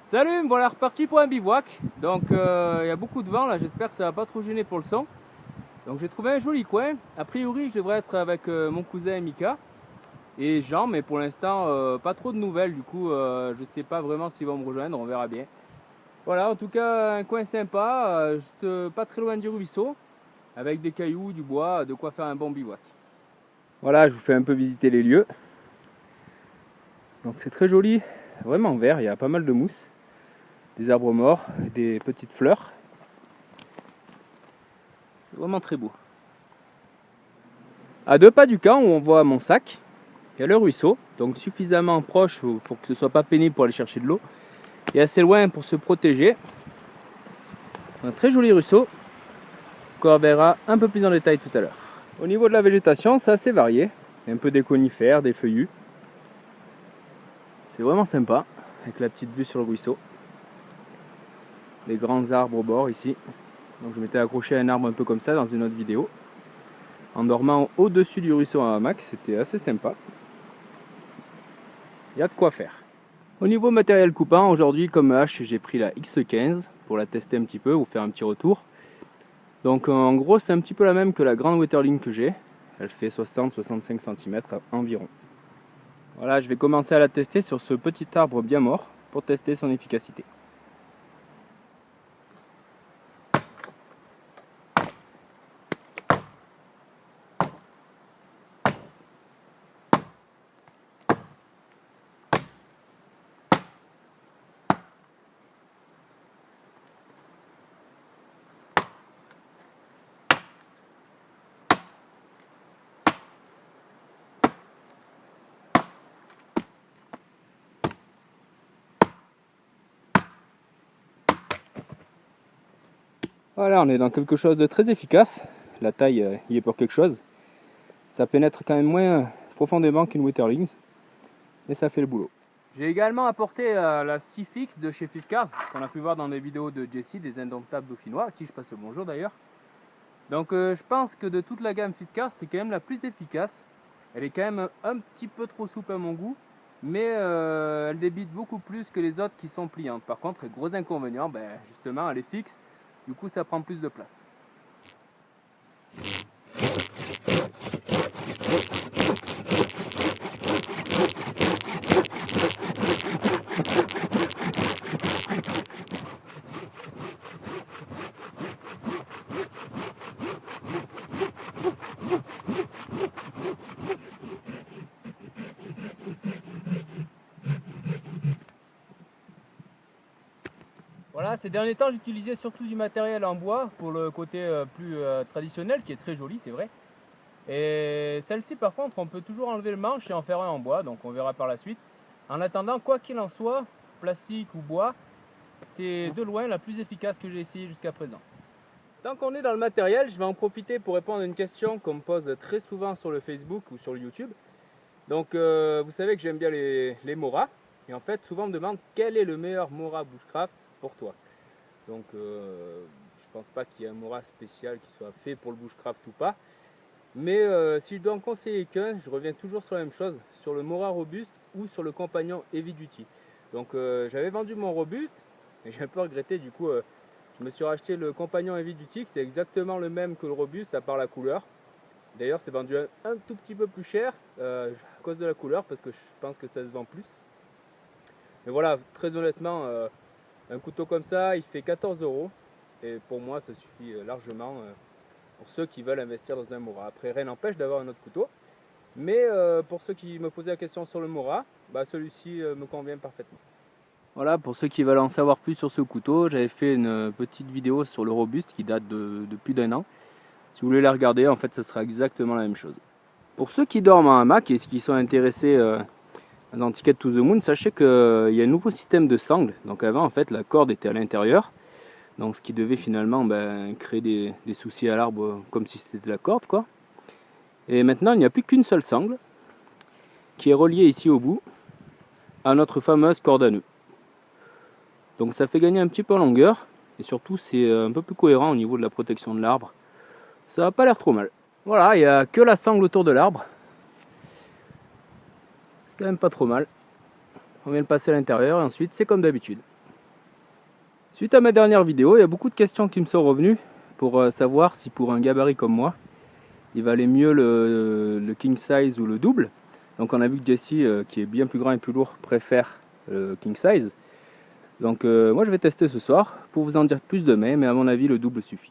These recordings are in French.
Salut, me voilà reparti pour un bivouac. Donc il y a beaucoup de vent là, j'espère que ça va pas trop gêner pour le son. Donc j'ai trouvé un joli coin. A priori je devrais être avec mon cousin Mika et Jean, mais pour l'instant pas trop de nouvelles, du coup je sais pas vraiment s'ils vont me rejoindre, on verra bien. Voilà, en tout cas un coin sympa, juste pas très loin du ruisseau, avec des cailloux, du bois, de quoi faire un bon bivouac. Voilà, je vous fais un peu visiter les lieux. Donc c'est très joli, vraiment vert, il y a pas mal de mousse. Des arbres morts, des petites fleurs. Vraiment très beau. À 2 pas du camp où on voit Montsac, il y a le ruisseau, donc suffisamment proche pour que ce soit pas pénible pour aller chercher de l'eau, et assez loin pour se protéger. Un très joli ruisseau qu'on verra un peu plus en détail tout à l'heure. Au niveau de la végétation, c'est assez varié. Il y a un peu des conifères, des feuillus. C'est vraiment sympa, avec la petite vue sur le ruisseau. Des grands arbres au bord ici. Donc je m'étais accroché à un arbre un peu comme ça dans une autre vidéo. En dormant au-dessus du ruisseau en hamac, c'était assez sympa. Il y a de quoi faire. Au niveau matériel coupant, aujourd'hui comme hache, j'ai pris la X15 pour la tester un petit peu, ou faire un petit retour. Donc en gros c'est un petit peu la même que la grande Wetterling que j'ai. Elle fait 60-65 cm environ. Voilà, je vais commencer à la tester sur ce petit arbre bien mort pour tester son efficacité. Voilà, on est dans quelque chose de très efficace. La taille y est pour quelque chose. Ça pénètre quand même moins profondément qu'une Wetterling, mais ça fait le boulot. J'ai également apporté la scie fixe de chez Fiskars, qu'on a pu voir dans des vidéos de Jessie, des indomptables dauphinois, à qui je passe le bonjour d'ailleurs. Donc je pense que de toute la gamme Fiskars, c'est quand même la plus efficace. Elle est quand même un petit peu trop souple à mon goût, mais elle débite beaucoup plus que les autres qui sont pliantes. Par contre, le gros inconvénient, justement, elle est fixe, du coup ça prend plus de place. Voilà, ces derniers temps j'utilisais surtout du matériel en bois pour le côté plus traditionnel qui est très joli, c'est vrai. Et celle-ci par contre on peut toujours enlever le manche et en faire un en bois, donc on verra par la suite. En attendant, quoi qu'il en soit, plastique ou bois, c'est de loin la plus efficace que j'ai essayé jusqu'à présent. Tant qu'on est dans le matériel, je vais en profiter pour répondre à une question qu'on me pose très souvent sur le Facebook ou sur le YouTube. Donc vous savez que j'aime bien les Mora, et en fait souvent on me demande quel est le meilleur Mora Bushcraft pour toi. Donc je pense pas qu'il y ait un Mora spécial qui soit fait pour le Bushcraft ou pas. Mais si je dois en conseiller qu'un, je reviens toujours sur la même chose, sur le Mora Robuste ou sur le Compagnon Heavy Duty. Donc j'avais vendu mon Robuste, et j'ai un peu regretté, du coup je me suis racheté le Compagnon Heavy Duty, c'est exactement le même que le Robuste à part la couleur. D'ailleurs c'est vendu un tout petit peu plus cher à cause de la couleur, parce que je pense que ça se vend plus. Mais voilà, très honnêtement, un couteau comme ça il fait 14 €, et pour moi ça suffit largement pour ceux qui veulent investir dans un Mora. Après rien n'empêche d'avoir un autre couteau, mais pour ceux qui me posaient la question sur le Mora, celui-ci me convient parfaitement. Voilà, pour ceux qui veulent en savoir plus sur ce couteau, j'avais fait une petite vidéo sur le Robuste qui date de plus d'1 an. Si vous voulez la regarder, en fait ce sera exactement la même chose. Pour ceux qui dorment en hamac et qui sont intéressés dans Ticket to the Moon, sachez qu'il y a un nouveau système de sangle. Donc avant en fait la corde était à l'intérieur, donc ce qui devait finalement créer des soucis à l'arbre comme si c'était de la corde quoi. Et maintenant il n'y a plus qu'une seule sangle qui est reliée ici au bout à notre fameuse corde à nœud. Donc ça fait gagner un petit peu en longueur, et surtout c'est un peu plus cohérent au niveau de la protection de l'arbre. Ça n'a pas l'air trop mal. Voilà, il n'y a que la sangle autour de l'arbre. C'est quand même pas trop mal. On vient le passer à l'intérieur et ensuite c'est comme d'habitude. Suite à ma dernière vidéo, il y a beaucoup de questions qui me sont revenues pour savoir si pour un gabarit comme moi, il valait mieux le king size ou le double. Donc on a vu que Jesse, qui est bien plus grand et plus lourd, préfère le king size. Donc moi je vais tester ce soir pour vous en dire plus demain, mais à mon avis le double suffit.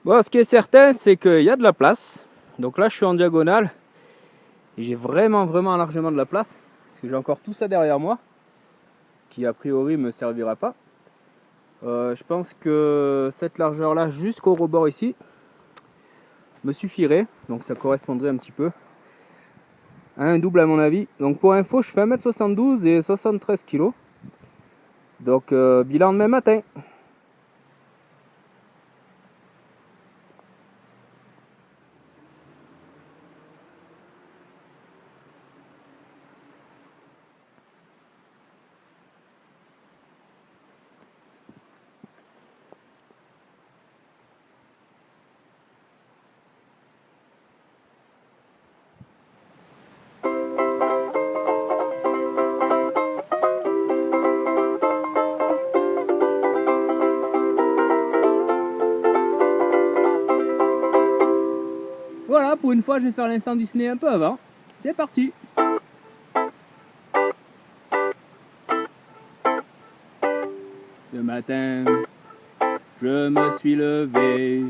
Bon, ce qui est certain, c'est qu'il y a de la place. Donc là, je suis en diagonale. Et j'ai vraiment largement de la place. Parce que j'ai encore tout ça derrière moi. Qui a priori me servira pas. Je pense que cette largeur-là, jusqu'au rebord ici, me suffirait. Donc ça correspondrait un petit peu à un double à mon avis. Donc pour info, je fais 1m72 et 73 kg. Donc bilan demain matin. Voilà, pour une fois, je vais faire l'instant Disney un peu avant. C'est parti! Ce matin, je me suis levé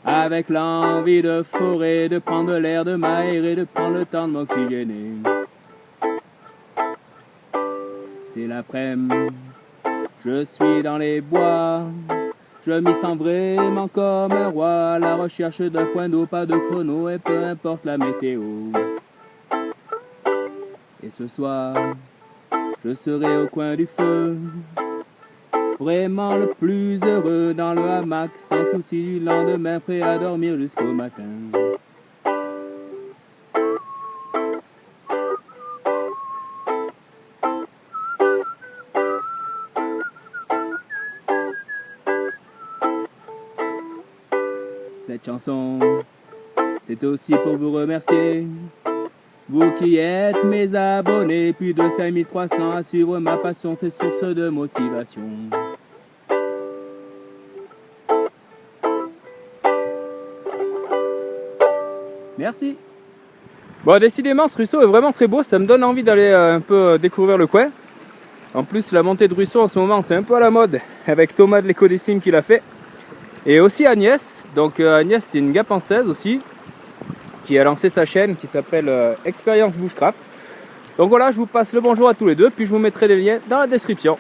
avec l'envie de forer, de prendre l'air, de m'aérer, de prendre le temps de m'oxygéner. C'est l'après-midi, je suis dans les bois. Je m'y sens vraiment comme un roi, à la recherche d'un point d'eau, pas de chrono, et peu importe la météo. Et ce soir, je serai au coin du feu, vraiment le plus heureux dans le hamac, sans souci du lendemain, prêt à dormir jusqu'au matin. Cette chanson, c'est aussi pour vous remercier, vous qui êtes mes abonnés, plus de 5300 à suivre ma passion, c'est source de motivation. Merci. Bon, décidément ce ruisseau est vraiment très beau, ça me donne envie d'aller un peu découvrir le coin. En plus la montée de ruisseau en ce moment c'est un peu à la mode, avec Thomas de l'Écodécime qui l'a fait. Et aussi Agnès, donc Agnès c'est une gapençaise aussi, qui a lancé sa chaîne qui s'appelle Expérience Bushcraft. Donc voilà, je vous passe le bonjour à tous les deux, puis je vous mettrai les liens dans la description.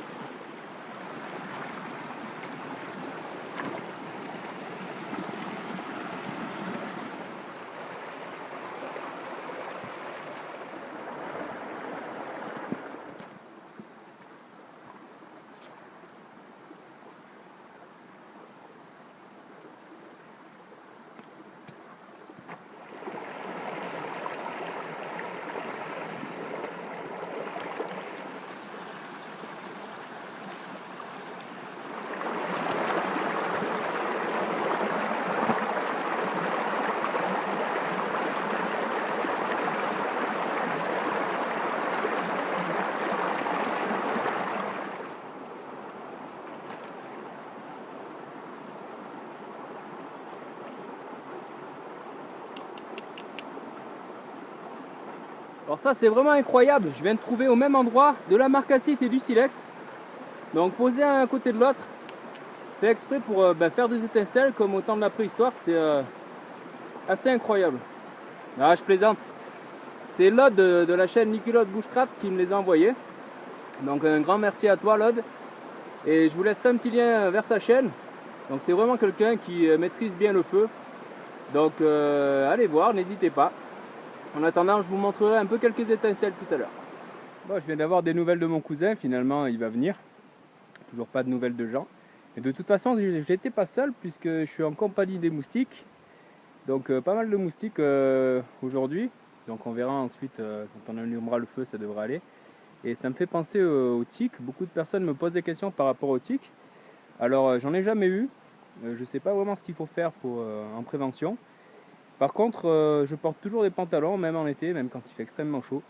Alors ça c'est vraiment incroyable, je viens de trouver au même endroit de la marcassite et du silex. Donc posé à un côté de l'autre, fait exprès pour faire des étincelles comme au temps de la préhistoire, c'est assez incroyable. Ah, je plaisante. C'est Lod de la chaîne Niculot Bushcraft qui me les a envoyés. Donc un grand merci à toi Lod. Et je vous laisserai un petit lien vers sa chaîne. Donc c'est vraiment quelqu'un qui maîtrise bien le feu. Donc allez voir, n'hésitez pas. En attendant, je vous montrerai un peu quelques étincelles tout à l'heure. Bon, je viens d'avoir des nouvelles de mon cousin, finalement il va venir. Toujours pas de nouvelles de Jean. Et de toute façon, j'étais pas seul puisque je suis en compagnie des moustiques. Donc pas mal de moustiques aujourd'hui. Donc on verra ensuite quand on allumera le feu, ça devrait aller. Et ça me fait penser aux tiques. Beaucoup de personnes me posent des questions par rapport aux tiques. Alors j'en ai jamais eu. Je ne sais pas vraiment ce qu'il faut faire pour, en prévention. Par contre, je porte toujours des pantalons, même en été, même quand il fait extrêmement chaud.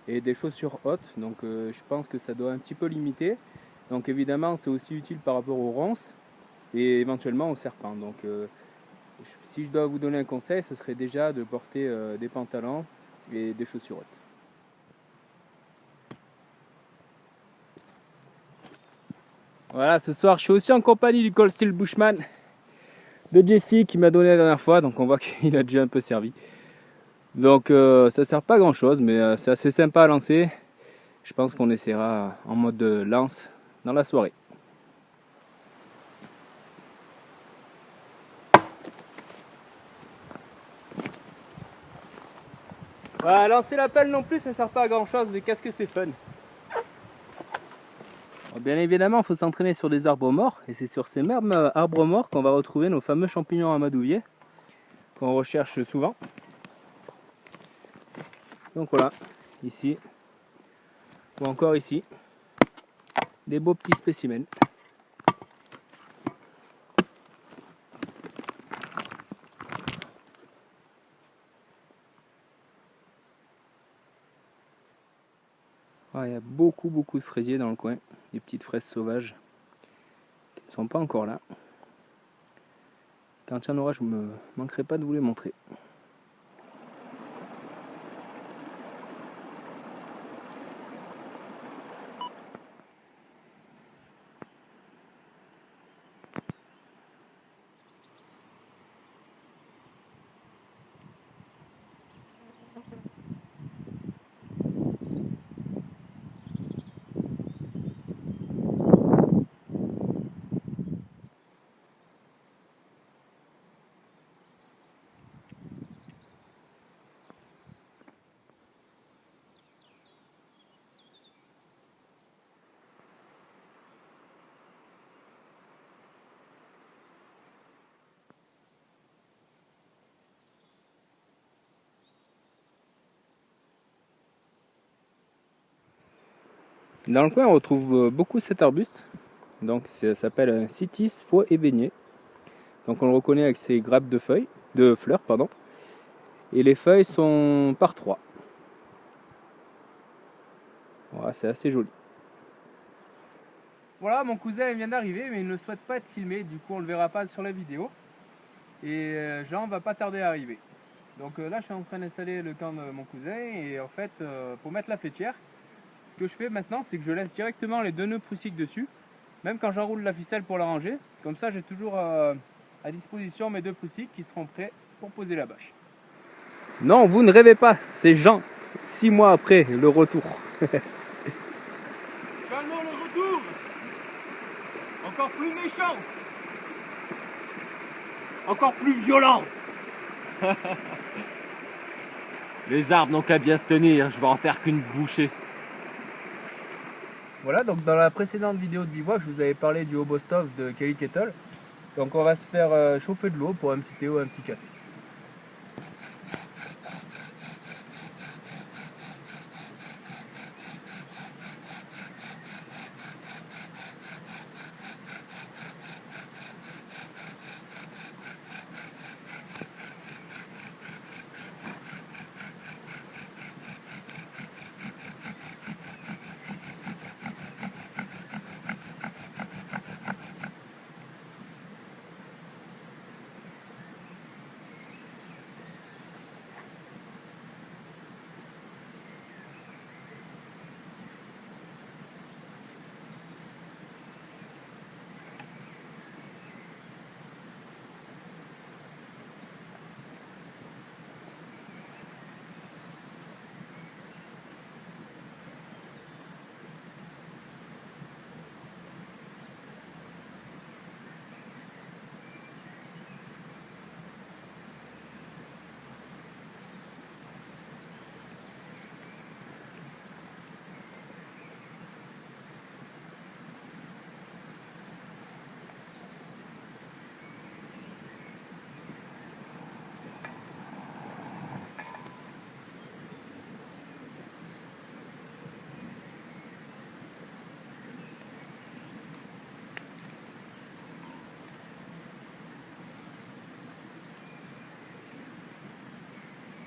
Et des chaussures hautes. Donc je pense que ça doit un petit peu limiter. Donc évidemment c'est aussi utile par rapport aux ronces et éventuellement aux serpents. Donc si je dois vous donner un conseil, ce serait déjà de porter des pantalons et des chaussures hautes. Voilà, ce soir je suis aussi en compagnie du Cold Steel Bushman de Jesse qui m'a donné la dernière fois, donc on voit qu'il a déjà un peu servi. Donc ça sert pas à grand chose, mais c'est assez sympa à lancer. Je pense qu'on essaiera en mode lance dans la soirée. Voilà, lancer la pelle non plus, ça sert pas à grand chose, mais qu'est-ce que c'est fun. Alors, bien évidemment, il faut s'entraîner sur des arbres morts, et c'est sur ces mêmes arbres morts qu'on va retrouver nos fameux champignons amadouviers, qu'on recherche souvent. Donc voilà, ici, ou encore ici, des beaux petits spécimens. Ah, il y a beaucoup de fraisiers dans le coin, des petites fraises sauvages qui ne sont pas encore là. Quand il y en aura, je ne me manquerai pas de vous les montrer. Dans le coin, on retrouve beaucoup cet arbuste. Donc ça s'appelle un Cytis faux ébénier. Donc on le reconnaît avec ses grappes de fleurs, pardon. Et les feuilles sont par 3. Voilà, c'est assez joli. Voilà, mon cousin vient d'arriver, mais il ne souhaite pas être filmé, du coup on ne le verra pas sur la vidéo. Et Jean va pas tarder à arriver. Donc là je suis en train d'installer le camp de mon cousin, et en fait pour mettre la faîtière, ce que je fais maintenant c'est que je laisse directement les 2 nœuds prussiques dessus, même quand j'enroule la ficelle pour la ranger. Comme ça j'ai toujours à disposition mes 2 prussiques qui seront prêts pour poser la bâche. Non, vous ne rêvez pas, c'est Jean, 6 mois après le retour. Jean, le retour, encore plus méchant, encore plus violent. Les arbres n'ont qu'à bien se tenir, je vais en faire qu'une bouchée. Voilà, donc dans la précédente vidéo de bivouac, je vous avais parlé du Hobostov de Kelly Kettle. Donc on va se faire chauffer de l'eau pour un petit thé ou un petit café.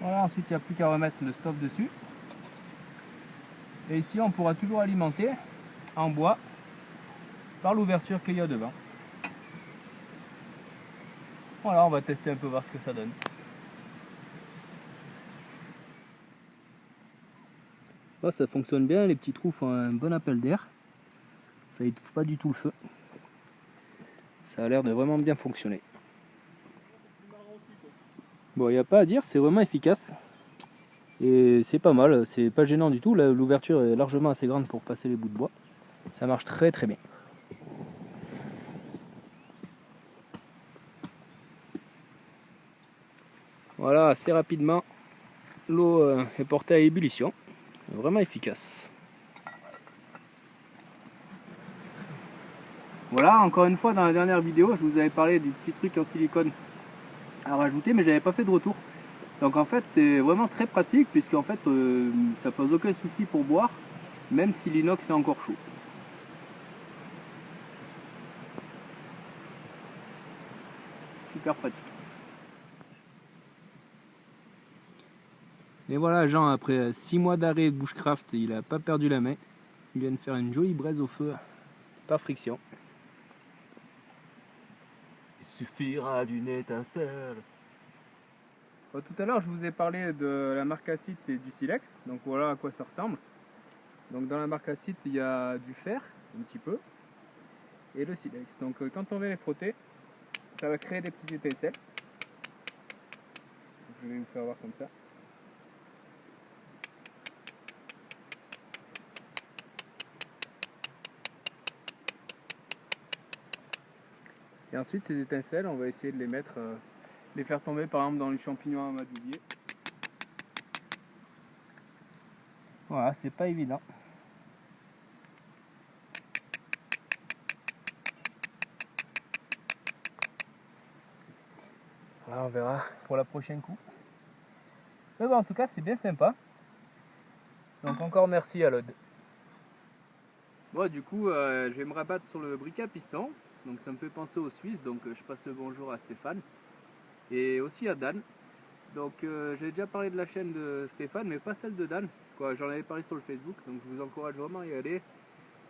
Voilà, ensuite il n'y a plus qu'à remettre le stop dessus. Et ici on pourra toujours alimenter en bois par l'ouverture qu'il y a devant. Voilà, on va tester un peu, voir ce que ça donne. Oh, ça fonctionne bien, les petits trous font un bon appel d'air. Ça étouffe pas du tout le feu. Ça a l'air de vraiment bien fonctionner. Bon, il n'y a pas à dire, c'est vraiment efficace. Et c'est pas mal, c'est pas gênant du tout. L'ouverture est largement assez grande pour passer les bouts de bois. Ça marche très très bien. Voilà, assez rapidement, l'eau est portée à ébullition. Vraiment efficace. Voilà, encore une fois, dans la dernière vidéo, je vous avais parlé du petit truc en silicone à rajouter, mais j'avais pas fait de retour. Donc en fait, c'est vraiment très pratique, puisqu'en fait, ça pose aucun souci pour boire, même si l'inox est encore chaud. Super pratique. Et voilà, Jean, après 6 mois d'arrêt de bushcraft, il a pas perdu la main. Il vient de faire une jolie braise au feu, par friction. Il suffira d'une étincelle. Bon, tout à l'heure, je vous ai parlé de la marcassite et du silex. Donc voilà à quoi ça ressemble. Donc dans la marcassite, il y a du fer, un petit peu, et le silex. Donc quand on vient les frotter, ça va créer des petites étincelles. Donc, je vais vous faire voir comme ça. Et ensuite, ces étincelles, on va essayer de les mettre, les faire tomber par exemple dans les champignons amadouviers. Voilà, c'est pas évident. Voilà, on verra pour la prochaine coup. Mais bon, en tout cas, c'est bien sympa. Donc encore merci à l'Aude. Bon, du coup, je vais me rabattre sur le briquet à piston. Donc ça me fait penser aux Suisses. Donc je passe le bonjour à Stéphane. Et aussi à Dan. Donc j'ai déjà parlé de la chaîne de Stéphane, mais pas celle de Dan. J'en avais parlé sur le Facebook. Donc je vous encourage vraiment à y aller.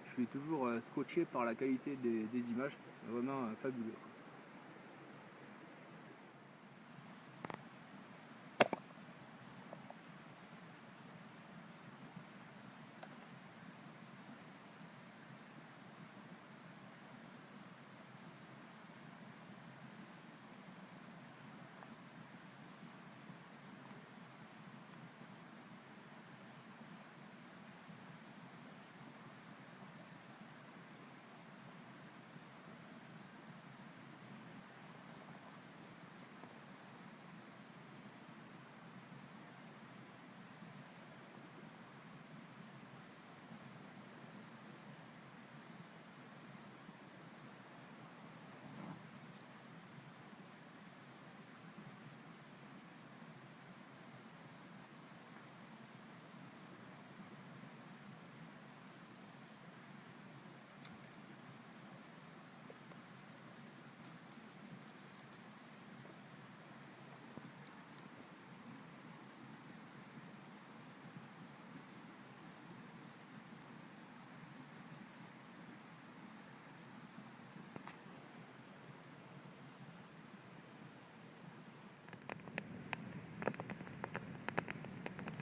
Je suis toujours scotché par la qualité des images. Vraiment fabuleux.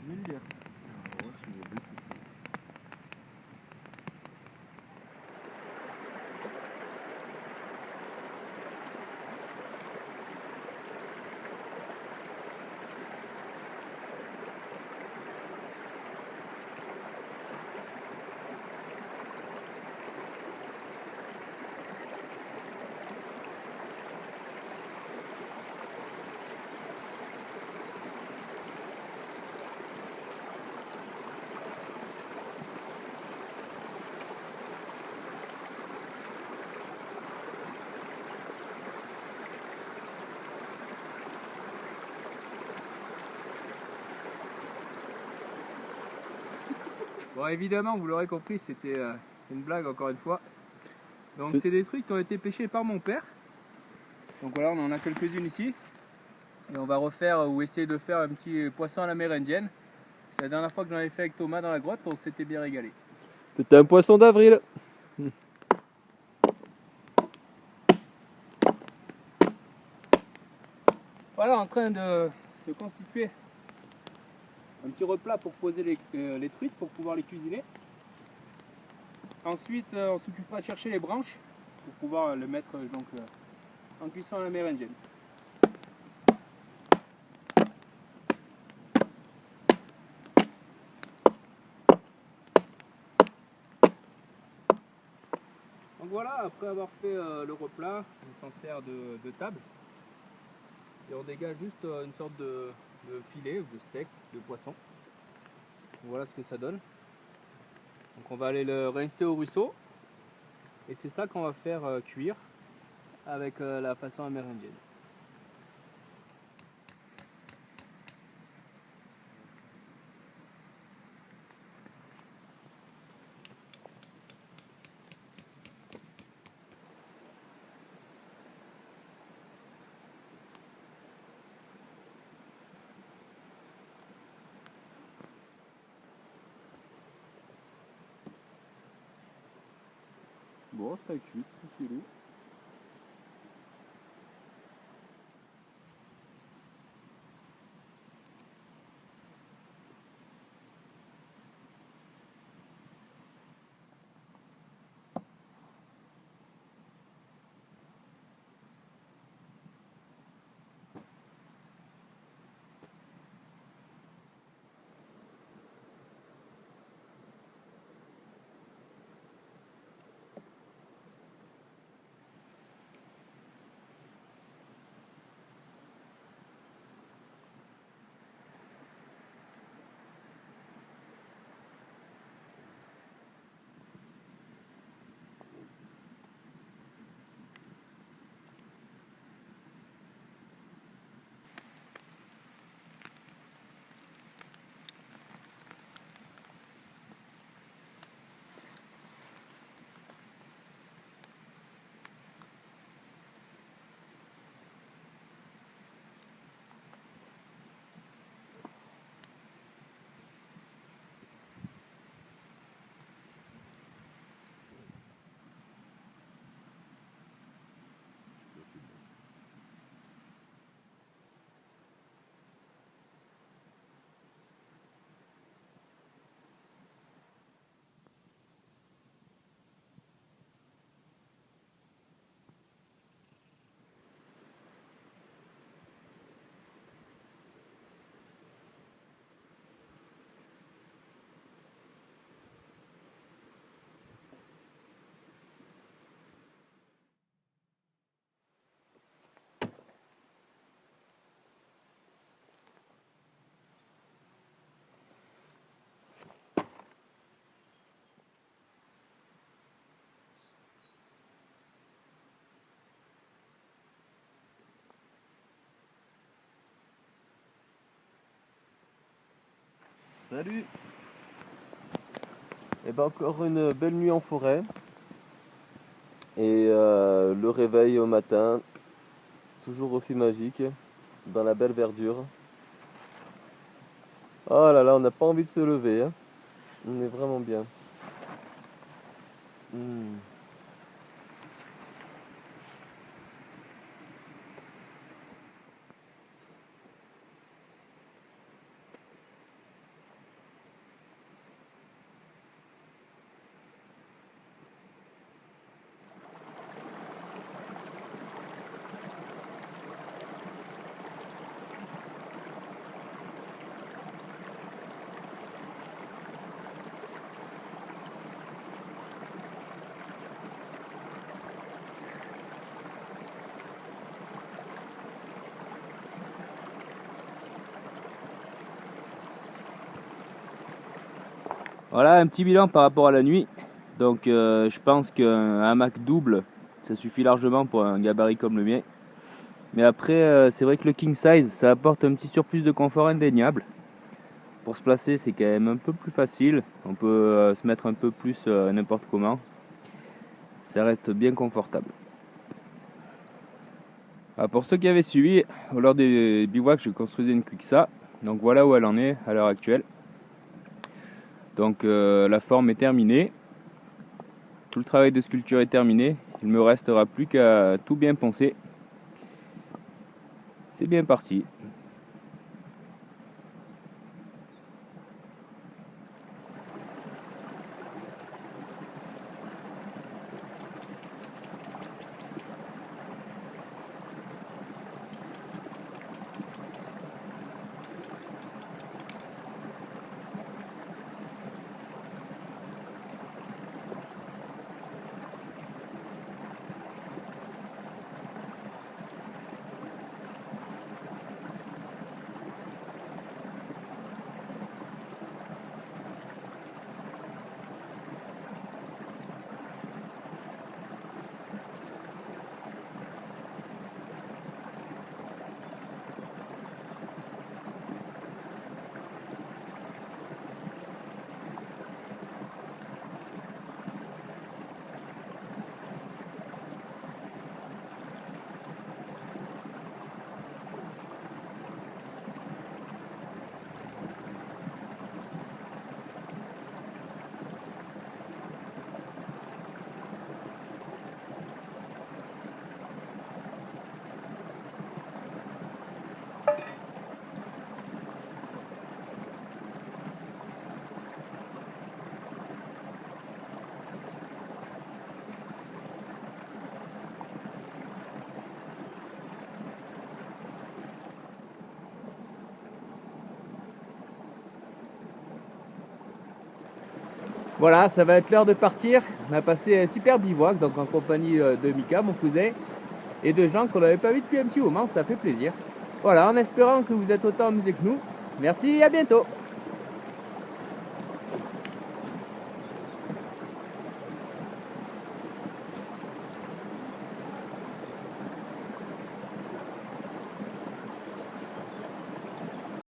Je vais le dire. Bon, évidemment, vous l'aurez compris, c'était une blague encore une fois. Donc c'est des trucs qui ont été pêchés par mon père. Donc voilà, on en a quelques-unes ici. Et on va refaire ou essayer de faire un petit poisson à l'amérindienne. Parce que la dernière fois que j'en avais fait avec Thomas dans la grotte, on s'était bien régalé. C'était un poisson d'avril. Voilà, en train de se constituer un petit replat pour poser les truites pour pouvoir les cuisiner. Ensuite, on s'occupera de chercher les branches pour pouvoir les mettre en cuisson à l'amérindienne. Donc voilà, après avoir fait le replat, on s'en sert de table et on dégage juste une sorte de filet ou de steak de poisson. Voilà ce que ça donne. Donc on va aller le rincer au ruisseau et c'est ça qu'on va faire cuire avec la façon amérindienne. Bon, ça cuit, tranquillou. Salut. Et ben encore une belle nuit en forêt. Et le réveil au matin, toujours aussi magique, dans la belle verdure. Oh là là, on n'a pas envie de se lever, hein. On est vraiment bien. Voilà un petit bilan par rapport à la nuit. Donc je pense qu'un hamac double, ça suffit largement pour un gabarit comme le mien. Mais après, c'est vrai que le king size, ça apporte un petit surplus de confort indéniable. Pour se placer, c'est quand même un peu plus facile. On peut se mettre un peu plus n'importe comment. Ça reste bien confortable. Pour ceux qui avaient suivi, lors des bivouacs, je construisais une Quixa. Donc voilà où elle en est à l'heure actuelle. Donc la forme est terminée. Tout le travail de sculpture est terminé. Il me restera plus qu'à tout bien poncer. C'est bien parti. Voilà, ça va être l'heure de partir. On a passé un super bivouac, donc en compagnie de Mika, mon cousin, et de gens qu'on n'avait pas vu depuis un petit moment, ça fait plaisir. Voilà, en espérant que vous êtes autant amusés que nous. Merci et à bientôt.